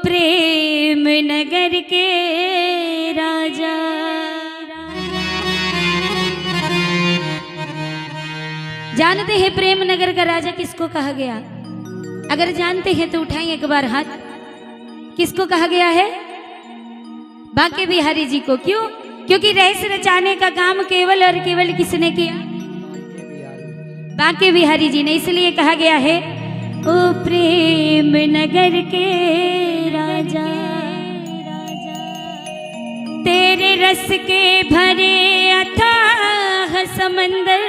प्रेम नगर के राजा। जानते हैं प्रेम नगर का राजा किसको कहा गया? अगर जानते हैं तो उठाएं एक बार हाथ। किसको कहा गया है? बांके बिहारी जी को। क्यों? क्योंकि रहस्य रचाने का काम केवल और केवल किसने किया? बांके बिहारी जी ने। इसलिए कहा गया है ओ प्रेम नगर के राजा, तेरे रस के भरे अथाह समंदर,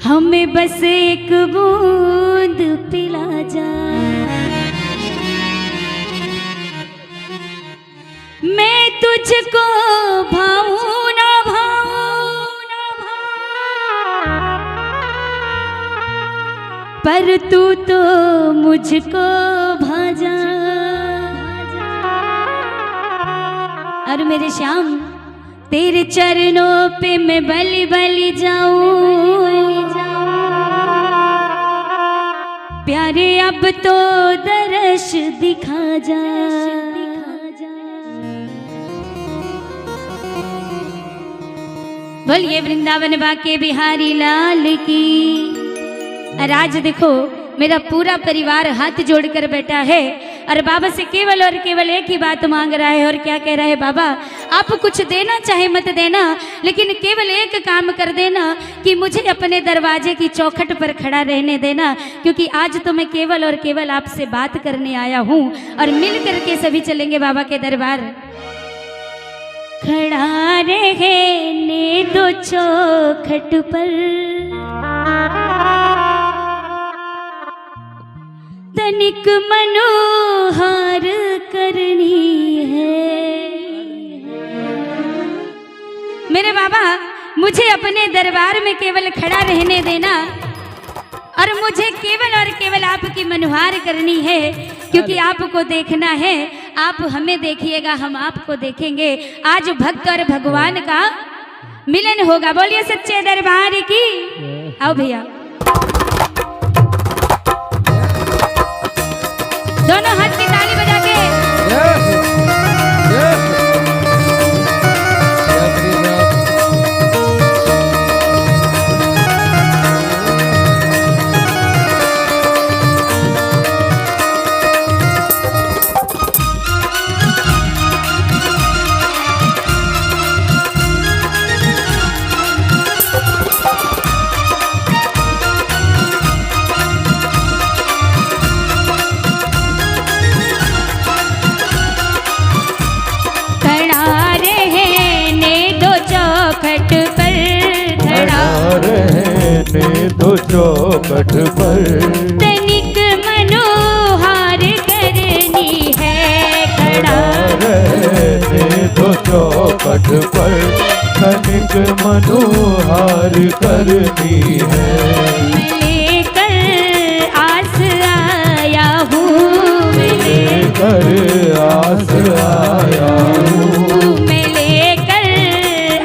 हमें बस एक बूंद पिला जा। मैं तुझको भाऊं ना भाऊं, पर तू तो मुझको भाजा। और मेरे श्याम तेरे चरणों पे मैं बलि बलि जाऊं। प्यारे अब तो दर्श दिखा जा। बोलिए वृंदावन बाके बिहारी लाल की। और आज देखो मेरा पूरा परिवार हाथ जोड़कर बैठा है और बाबा से केवल और केवल एक ही बात मांग रहा है। और क्या कह रहा है? बाबा आप कुछ देना चाहे मत देना, लेकिन केवल एक काम कर देना कि मुझे अपने दरवाजे की चौखट पर खड़ा रहने देना, क्योंकि आज तो मैं केवल और केवल आपसे बात करने आया हूँ और मिल करके सभी चलेंगे बाबा के दरबार। खड़ा रहने दो चौखट पर, तनिक मनोहार करनी है। मेरे बाबा मुझे अपने दरबार में केवल खड़ा रहने देना और मुझे केवल और केवल आपकी मनोहार करनी है, क्योंकि आपको देखना है। आप हमें देखिएगा, हम आपको देखेंगे। आज भक्त और भगवान का मिलन होगा। बोलिए सच्चे दरबार की। आओ भैया, दोनों हाथ की ताली बजा के। दो चौखट पर तनिक मनोहार करनी है। खड़ा रहने दो चौखट पर तनिक मनोहार करनी है। लेकर आस आया हूँ, लेकर आस आया हूँ, मैं लेकर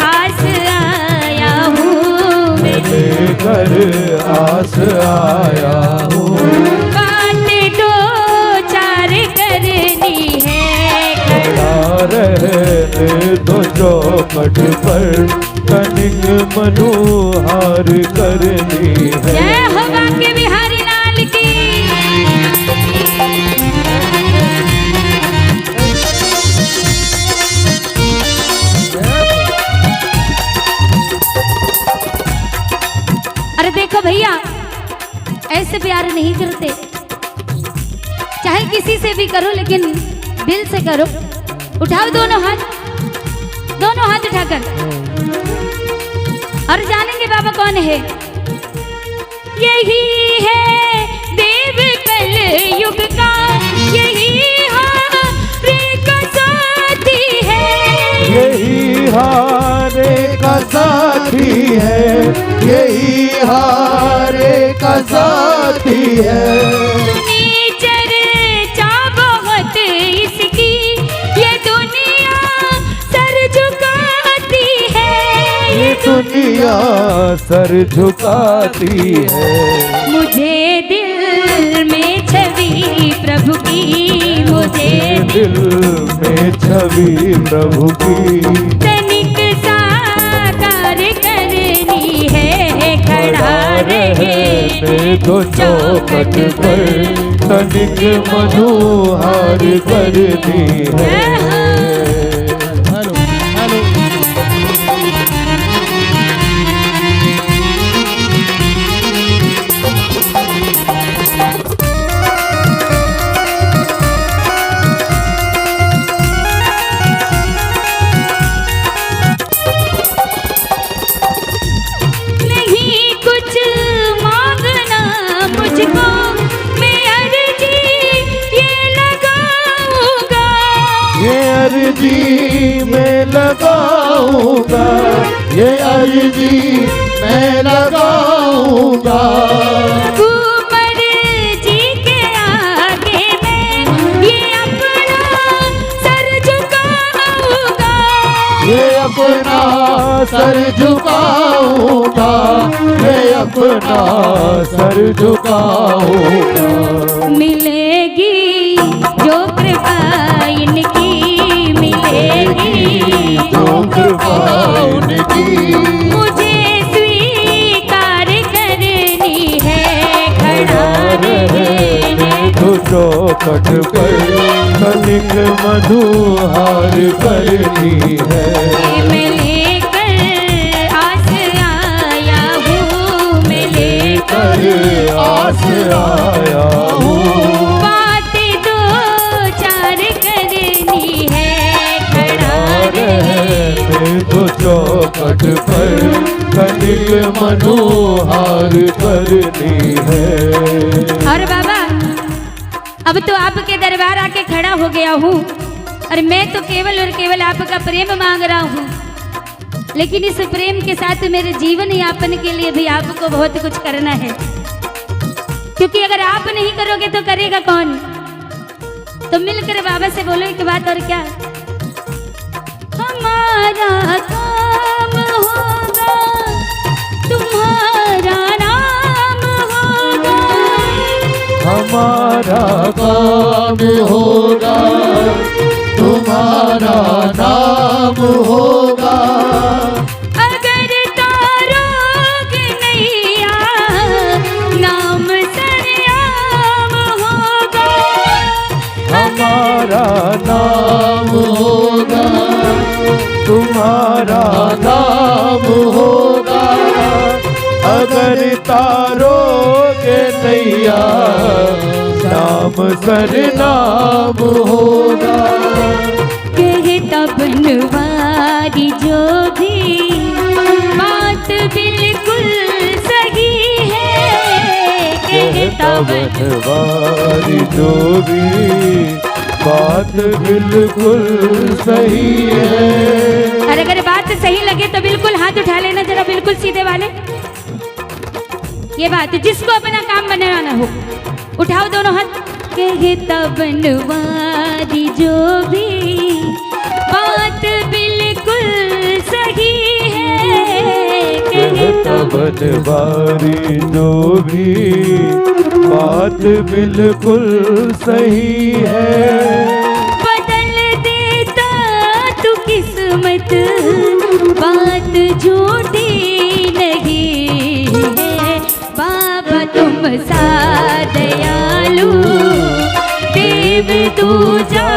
आस आया हूँ, लेकर आस आया हूँ। बात दो चार करनी है। खड़ा रहने दो चौखट पर तनिक मनोहार करनी है। जय हो बाके बिहारी लाल की। अरे देखो भैया, ऐसे प्यार नहीं करते। चाहे किसी से भी करो, लेकिन दिल से करो। उठाओ दोनों हाथ, दोनों हाथ उठाकर। और जानेंगे बाबा कौन है? यही है देव कल युग का, यही हारे का साथी है। यही हारे का साथी है, यही हारे का साथी है। सुनी चर्चा बहुत इसकी, ये दुनिया सर झुकाती है। ये दुनिया सर झुकाती है। मुझे दिल दिल में छवि प्रभु की तनिक साकार करनी है, खड़ा रहे तो चौखट पर तनिक मनोहार करनी है। अर्जी मैं लगाऊंगा, ये अर्जी मैं लगाऊंगा। ऊपर जी के आगे मैं ये अपना सर झुकाऊंगा, ये अपना सर झुकाऊंगा, ये अपना सर झुकाऊंगा। मिलेगी जो कृपा इनकी, मिलेगी जो कृपा इनकी, मुझे स्वीकार करनी है, खड़ा रहने तो चौखट पर तनिक मधुहार करनी है। मैं लेकर आस आया हूँ, मैं लेकर आस आया हूँ, बातें दो चार करनी है, खड़ा रहने तो चौखट पर तनिक मनोहार करनी है। और बाबा अब तो आपके दरबार आके खड़ा हो गया हूँ, और मैं तो केवल और केवल आपका प्रेम मांग रहा हूँ, लेकिन इस प्रेम के साथ मेरे जीवन यापन के लिए भी आपको बहुत कुछ करना है, क्योंकि अगर आप नहीं करोगे तो करेगा कौन। तो मिलकर बाबा से बोलो एक बात, और क्या, हमारा काम होगा तुम्हारा नाम होगा, हमारा काम होगा तुम्हारा नाम होगा। अगर तारोगे नैया नाम सरेआम होगा, हमारा नाम होगा तुम्हारा नाम होगा। अगर तारोगे नैया नाम सरनाम होगा। कहता बनवारी जो भी बात बिल्कुल सही है, कहता बनवारी जो भी बात बिल्कुल सही है। और अगर बात सही लगे तो बिल्कुल हाथ उठा लेना जरा, बिल्कुल सीधे वाले। ये बात जिसको अपना काम बनाना हो उठाओ दोनों हाथ। कहता बनवारी जो भी बात बिल्कुल सही है, कहता बनवारी जो भी बात बिल्कुल सही है। बदल देता तू किस्मत, बात झूठी नहीं है। बाबा तुम सा दयालु देव तू जा